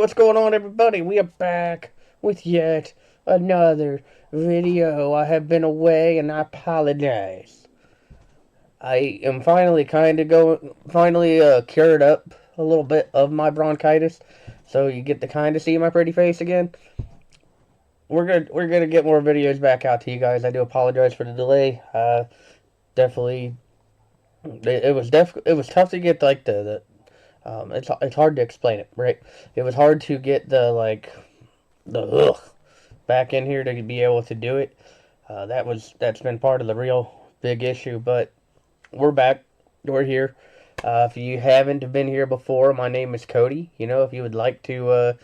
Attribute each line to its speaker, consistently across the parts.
Speaker 1: what's going on, everybody? We are back with yet another video. I have been away and I apologize. I am finally cured up a little bit of my bronchitis, so you get to kind of see my pretty face again. We're gonna get more videos back out to you guys. I do apologize for the delay. Definitely, it was tough to get like it's hard to explain it, right? It was hard to get the back in here to be able to do it. That's been part of the real big issue, but we're back. We're here. If you haven't been here before, my name is Cody. If you would like to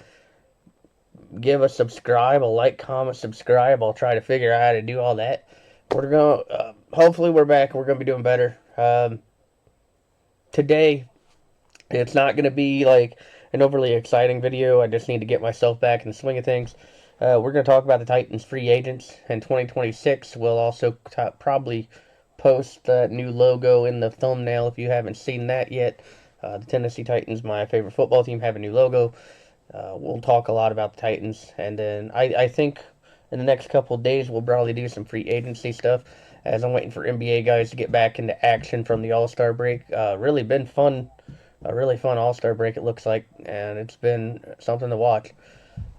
Speaker 1: give a subscribe, a like, comment, subscribe, I'll try to figure out how to do all that. We're going. Hopefully, we're back. We're gonna be doing better. Today, it's not going to be like an overly exciting video. I just need to get myself back in the swing of things. We're going to talk about the Titans free agents in 2026. We'll also probably post that new logo in the thumbnail if you haven't seen that yet. The Tennessee Titans, my favorite football team, have a new logo. We'll talk a lot about the Titans. And then I think in the next couple of days we'll probably do some free agency stuff as I'm waiting for NBA guys to get back into action from the All-Star break. Really been fun. A really fun All-Star break, it looks like, and it's been something to watch.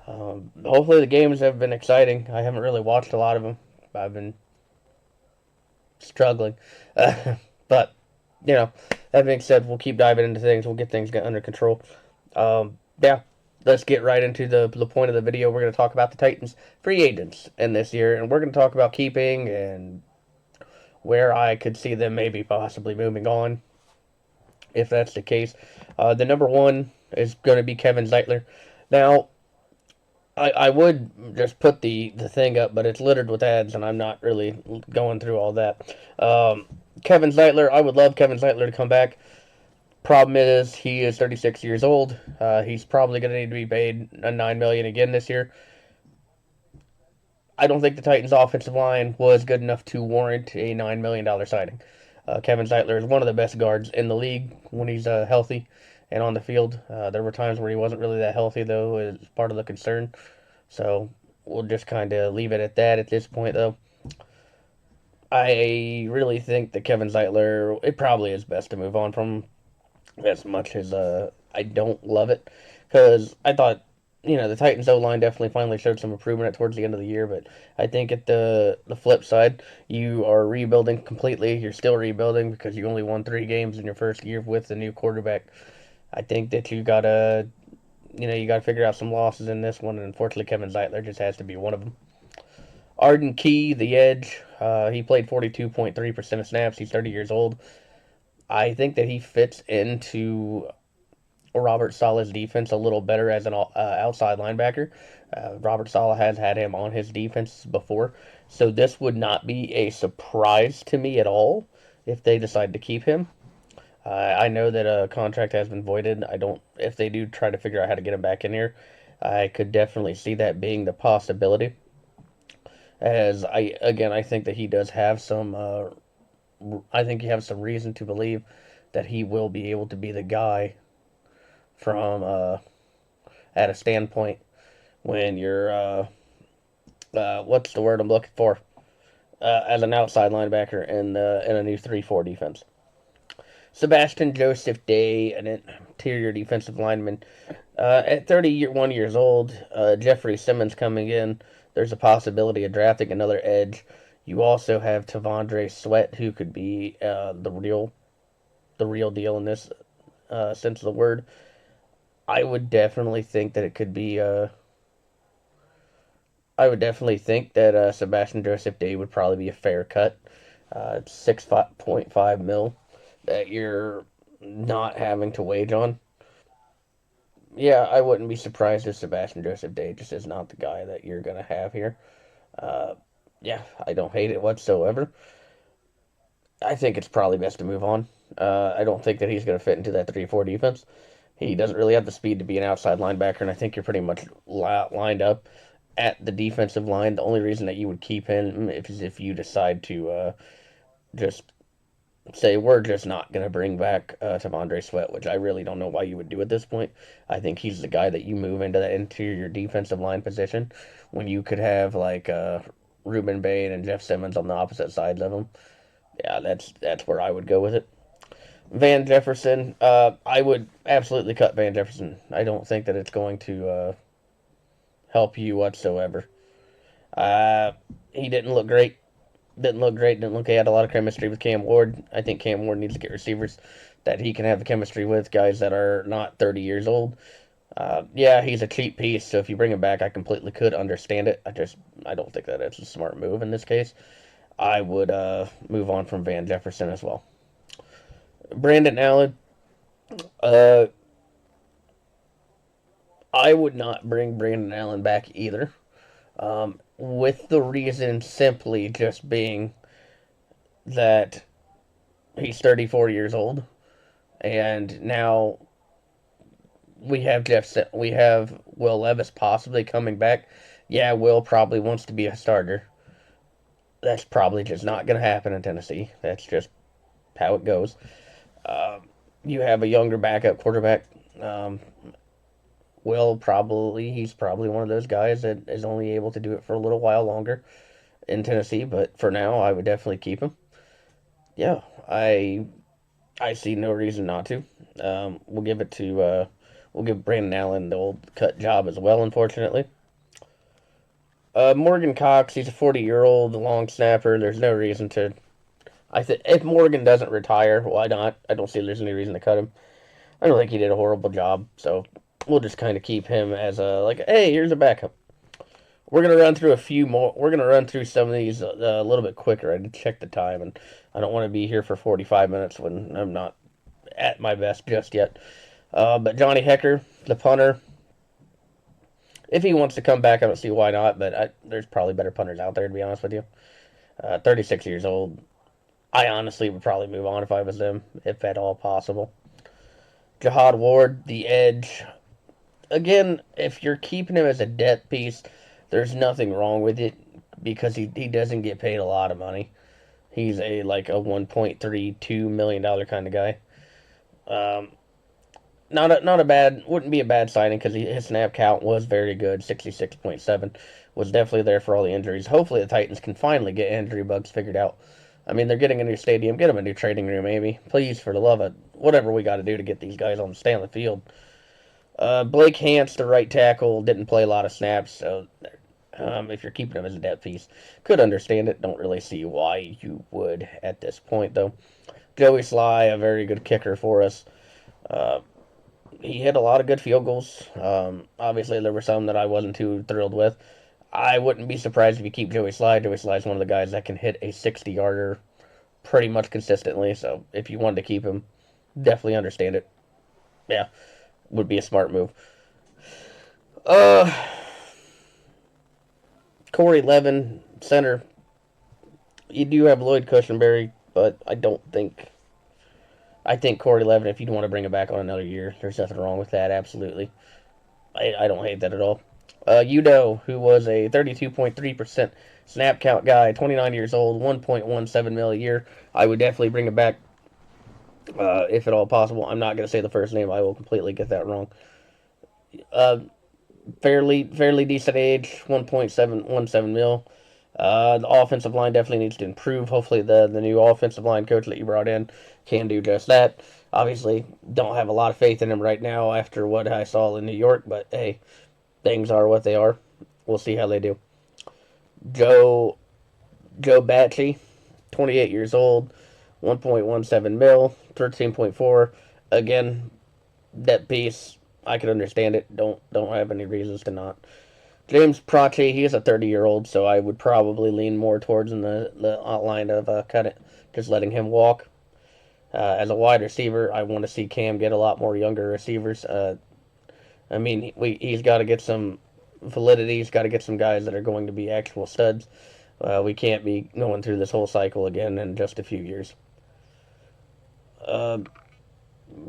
Speaker 1: Hopefully the games have been exciting. I haven't really watched a lot of them. I've been struggling. But, that being said, we'll keep diving into things. We'll get things under control. Yeah, let's get right into the point of the video. We're going to talk about the Titans free agents in this year, and we're going to talk about keeping and where I could see them maybe possibly moving on if that's the case. The number one is going to be Kevin Zeitler. Now, I would just put the thing up, but it's littered with ads, and I'm not really going through all that. Kevin Zeitler, I would love Kevin Zeitler to come back. Problem is, he is 36 years old. He's probably going to need to be paid $9 million again this year. I don't think the Titans' offensive line was good enough to warrant a $9 million signing. Kevin Zeitler is one of the best guards in the league when he's healthy and on the field. There were times where he wasn't really that healthy, though, is part of the concern. So we'll just kind of leave it at that at this point, though. I really think that Kevin Zeitler, it probably is best to move on from as much as I don't love it. Because I thought the Titans O-line definitely finally showed some improvement towards the end of the year, but I think at the flip side, you are rebuilding completely. You're still rebuilding because you only won 3 games in your first year with the new quarterback. I think that you gotta figure out some losses in this one, and unfortunately Kevin Zeitler just has to be one of them. Arden Key, the edge, he played 42.3% of snaps. He's 30 years old. I think that he fits into Robert Saleh's defense a little better as an outside linebacker. Robert Saleh has had him on his defense before, so this would not be a surprise to me at all if they decide to keep him. I know that a contract has been voided. If they do try to figure out how to get him back in here, I could definitely see that being the possibility. I think that he does have some. I think you have some reason to believe that he will be able to be the guy from at a standpoint when you're what's the word I'm looking for as an outside linebacker in a new 3-4 defense. Sebastian Joseph Day, an interior defensive lineman, at 31 years old. Jeffrey Simmons coming in. There's a possibility of drafting another edge. You also have Tavondre Sweat, who could be the real deal in this sense of the word. I would definitely think that it could be. I would definitely think that Sebastian Joseph Day would probably be a fair cut. It's 6.5 mil that you're not having to wage on. Yeah, I wouldn't be surprised if Sebastian Joseph Day just is not the guy that you're gonna have here. Yeah, I don't hate it whatsoever. I think it's probably best to move on. I don't think that he's going to fit into that 3-4 defense. He doesn't really have the speed to be an outside linebacker, and I think you're pretty much lined up at the defensive line. The only reason that you would keep him is if you decide to just say we're just not going to bring back T'Vondre Sweat, which I really don't know why you would do at this point. I think he's the guy that you move into that interior defensive line position when you could have like Ruben Bain and Jeff Simmons on the opposite sides of him. Yeah, that's where I would go with it. Van Jefferson, I would absolutely cut Van Jefferson. I don't think that it's going to help you whatsoever. Uh, he didn't look great. Didn't look great. Didn't look. He had a lot of chemistry with Cam Ward. I think Cam Ward needs to get receivers that he can have the chemistry with, guys that are not 30 years old. Yeah, he's a cheap piece, so if you bring him back, I completely could understand it. I don't think that it's a smart move in this case. I would move on from Van Jefferson as well. Brandon Allen, uh, I would not bring Brandon Allen back either. With the reason simply just being that he's 34 years old, and now we have Will Levis possibly coming back. Yeah, Will probably wants to be a starter. That's probably just not going to happen in Tennessee. That's just how it goes. Uh, you have a younger backup quarterback. Um, he's probably one of those guys that is only able to do it for a little while longer in Tennessee. But for now, I would definitely keep him. Yeah, I see no reason not to. We'll give Brandon Allen the old cut job as well. Unfortunately, Morgan Cox, he's a 40-year-old long snapper. There's no reason to. I think if Morgan doesn't retire, why not? I don't see there's any reason to cut him. I don't think he did a horrible job, so we'll just kind of keep him as a like, hey, here's a backup. We're gonna run through a few more. We're gonna run through some of these a little bit quicker. I did check the time, and I don't want to be here for 45 minutes when I'm not at my best just yet. But Johnny Hecker, the punter, if he wants to come back, I don't see why not. But there's probably better punters out there, to be honest with you. 36 years old. I honestly would probably move on if I was them, if at all possible. Jihad Ward, the edge. Again, if you're keeping him as a depth piece, there's nothing wrong with it because he doesn't get paid a lot of money. He's a like a $1.32 million kind of guy. Um, not a bad wouldn't be a bad signing because his snap count was very good. 66.7 was definitely there for all the injuries. Hopefully the Titans can finally get injury bugs figured out. I mean, they're getting a new stadium. Get them a new training room, maybe. Please, for the love of whatever we got to do to get these guys on the stay on the field. Blake Hance, the right tackle, didn't play a lot of snaps, so if you're keeping him as a depth piece, could understand it. Don't really see why you would at this point, though. Joey Sly, a very good kicker for us. Uh, he hit a lot of good field goals. Obviously, there were some that I wasn't too thrilled with. I wouldn't be surprised if you keep Joey Sly. Joey Sly is one of the guys that can hit a 60-yarder pretty much consistently, so if you wanted to keep him, definitely understand it. Yeah, would be a smart move. Uh, Corey Levin, center. You do have Lloyd Cushenberry, but I think Corey Levin, if you'd want to bring him back on another year, there's nothing wrong with that, absolutely. I don't hate that at all. Udo, who was a 32.3% snap count guy, 29 years old, 1.17 mil a year. I would definitely bring him back if at all possible. I'm not going to say the first name. I will completely get that wrong. Uh, fairly decent age, 1.717 mil. The offensive line definitely needs to improve. Hopefully, the new offensive line coach that you brought in can do just that. Obviously, don't have a lot of faith in him right now after what I saw in New York, but hey, things are what they are. We'll see how they do. Joe Joe Batchy, 28 years old, 1.17 mil, 13.4. Again, that piece, I can understand it. Don't have any reasons to not. James Prache, he is a 30-year-old, so I would probably lean more towards in the line of cut it, just letting him walk. As a wide receiver, I want to see Cam get a lot more younger receivers. I mean, he's got to get some validity. He's got to get some guys that are going to be actual studs. We can't be going through this whole cycle again in just a few years. Uh,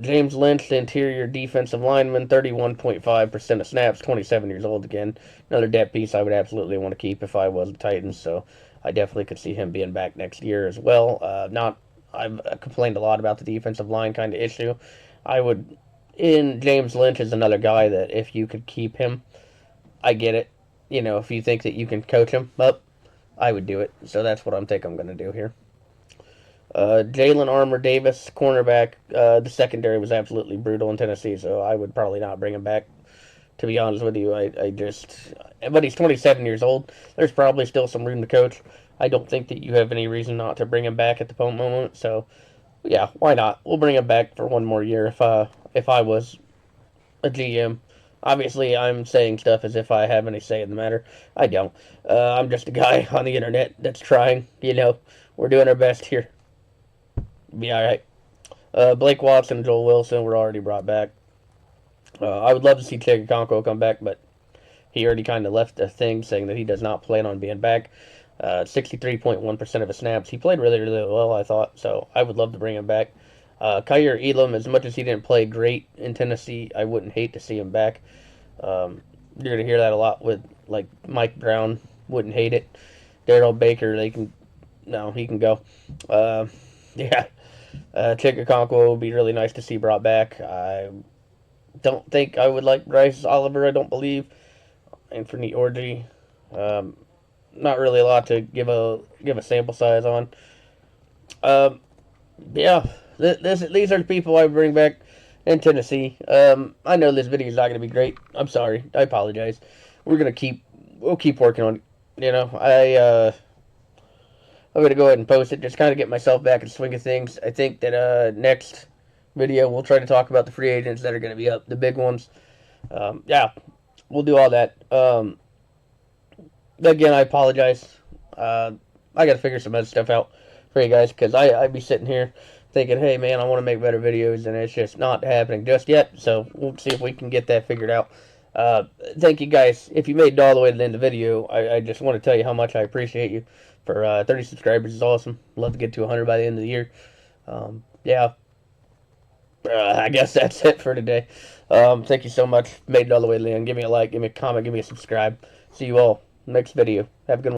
Speaker 1: James Lynch, the interior defensive lineman, 31.5% of snaps, 27 years old again. Another depth piece I would absolutely want to keep if I was the Titans, so I definitely could see him being back next year as well. Not I've complained a lot about the defensive line kind of issue. I would, in James Lynch is another guy that if you could keep him, I get it. You know, if you think that you can coach him up, I would do it. So that's what I'm going to do here. Jalen Armour Davis, cornerback. The secondary was absolutely brutal in Tennessee, so I would probably not bring him back. To be honest with you, I just. But he's 27 years old. There's probably still some room to coach. I don't think that you have any reason not to bring him back at the moment. So, yeah, why not? We'll bring him back for one more year if I was a GM. Obviously, I'm saying stuff as if I have any say in the matter. I don't. I'm just a guy on the internet that's trying. You know, we're doing our best here. Be all right. Blake Watson and Joel Wilson were already brought back. I would love to see Tigger Conco come back, but he already kind of left a thing saying that he does not plan on being back. 63.1% of his snaps. He played really, really well, I thought, so I would love to bring him back. Kyer Elam, as much as he didn't play great in Tennessee, I wouldn't hate to see him back. You're going to hear that a lot with, like, Mike Brown. Wouldn't hate it. Darrell Baker, he can go. Yeah. Tigger Conco would be really nice to see brought back. I don't think I would like Bryce Oliver, I don't believe. Anthony Orgy. Not really a lot to give a sample size on. Yeah, these are the people I bring back in Tennessee. I know this video is not going to be great. I'm sorry. I apologize. We'll keep working on it. You know, I'm going to go ahead and post it. Just kind of get myself back in the swing of things. I think that next video we'll try to talk about the free agents that are going to be up, the big ones. Yeah, we'll do all that. Again, I apologize. I got to figure some other stuff out for you guys because I'd be sitting here thinking, hey, man, I want to make better videos, and it's just not happening just yet. So we'll see if we can get that figured out. Thank you, guys. If you made it all the way to the end of the video, I just want to tell you how much I appreciate you. For 30 subscribers is awesome. Love to get to 100 by the end of the year. Yeah. I guess that's it for today. Thank you so much. Made it all the way to the end. Give me a like, give me a comment, give me a subscribe. See you all next video. Have a good one.